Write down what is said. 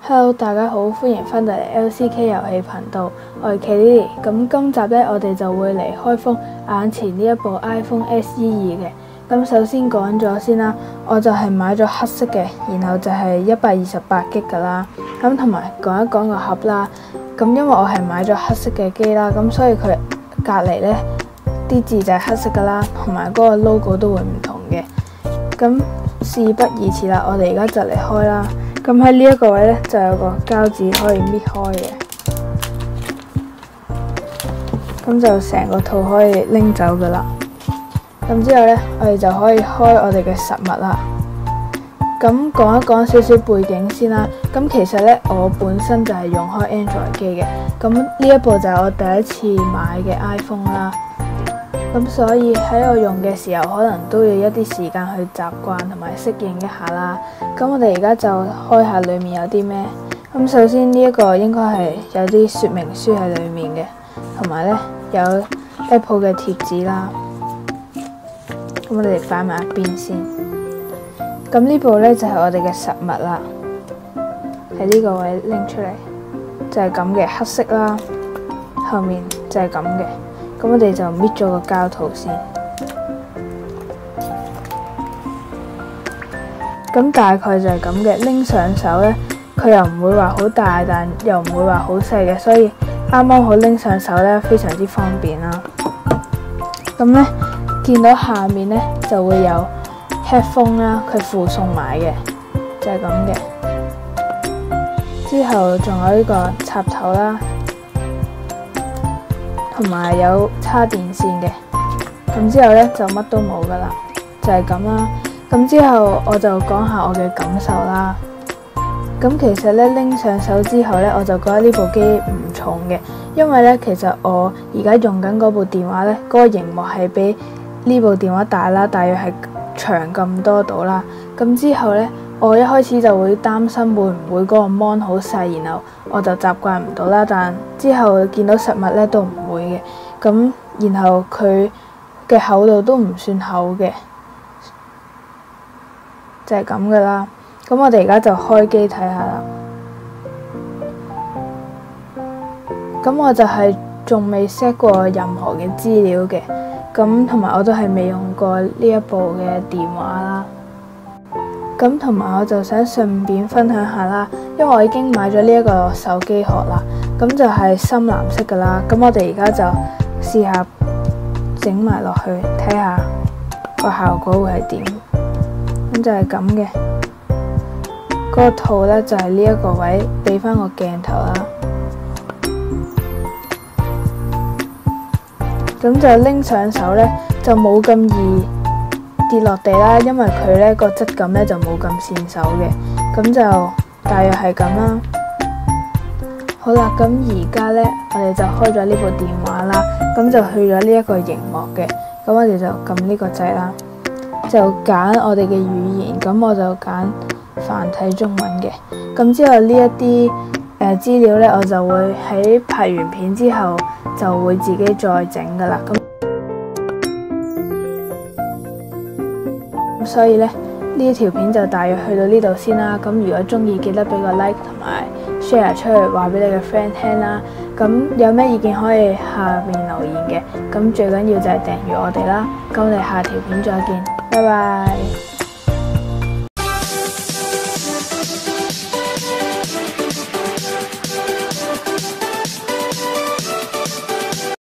Hello， 大家好，歡迎翻到嚟 LCK 遊戲頻道，我係 Kelly。咁今集呢，我哋就會嚟開封眼前呢一部 iPhone SE 2嘅。咁首先講咗先啦，我就係買咗黑色嘅，然後就係128GB噶啦。咁同埋講一講個盒啦。咁因為我係買咗黑色嘅機啦，咁所以佢隔離呢啲字就係黑色噶啦，同埋嗰個 logo 都會唔同嘅。咁事不宜遲啦，我哋而家就嚟開啦。咁喺呢一個位呢，就有個膠紙可以搣開嘅，咁就成個套可以拎走噶啦。咁之後呢，我哋就可以開我哋嘅實物啦。咁講一講少少背景先啦。咁其實呢，我本身就係用開 Android 機嘅，咁呢一部就係我第一次買嘅 iPhone 啦。咁所以喺我用嘅時候，可能都要一啲時間去習慣同埋適應一下啦。咁我哋而家就開下裡面有啲咩。咁首先呢一個應該係有啲說明書喺裡面嘅，同埋呢有 Apple 嘅貼紙啦。咁我哋擺埋一邊先。咁呢部呢就係我哋嘅實物啦，喺呢個位拎出嚟就係咁嘅黑色啦，後面就係咁嘅。咁我哋就搣咗個膠套先。咁大概就係咁嘅，拎上手呢，佢又唔會話好大，但又唔會話好細嘅，所以啱啱好拎上手呢，非常之方便啦。咁呢，見到下面呢就會有 headphone 啦，佢附送埋嘅，就係咁嘅。之後仲有呢個插頭啦。同埋有叉電線嘅，咁之後呢，就乜都冇噶啦，就係咁啦。咁之後我就講下我嘅感受啦。咁其實呢，拎上手之後呢，我就覺得呢部機唔重嘅，因為呢，其實我而家用緊嗰部電話呢，嗰個熒幕係比呢部電話大啦，大約係長咁多度啦。咁之後呢，我一開始就會擔心會唔會嗰個 mon 好細，然後我就習慣唔到啦。但之後見到實物呢都唔會嘅，咁然後佢嘅厚度都唔算厚嘅，就係咁噶啦。咁我哋而家就開機睇下啦。咁我就係仲未 set 過任何嘅資料嘅，咁同埋我都係未用過呢一部嘅電話啦。咁同埋我就想順便分享下啦，因為我已經買咗呢一個手機殼啦，咁就係深藍色噶啦。咁我哋而家就試下整埋落去，睇下個效果會係點。咁就係咁嘅，嗰個套呢，就係呢一個位，俾翻個鏡頭啦。咁就拎上手呢，就冇咁易跌落地啦，因為佢呢個質感呢就冇咁跣手嘅，咁就大約係咁啦。好啦，咁而家呢，我哋就開咗呢部電話啦，咁就去咗呢一個熒幕嘅，咁我哋就撳呢個掣啦，就揀我哋嘅語言，咁我就揀繁體中文嘅。咁之後呢一啲資料呢，我就會喺拍完片之後就會自己再整噶啦。所以呢，呢條片就大約去到呢度先啦。咁如果中意，記得俾個 like 同埋 share 出去，話俾你嘅 friend 聽啦。咁有咩意見可以下面留言嘅。咁最緊要就係訂閱我哋啦。咁我哋下條片再見，拜拜。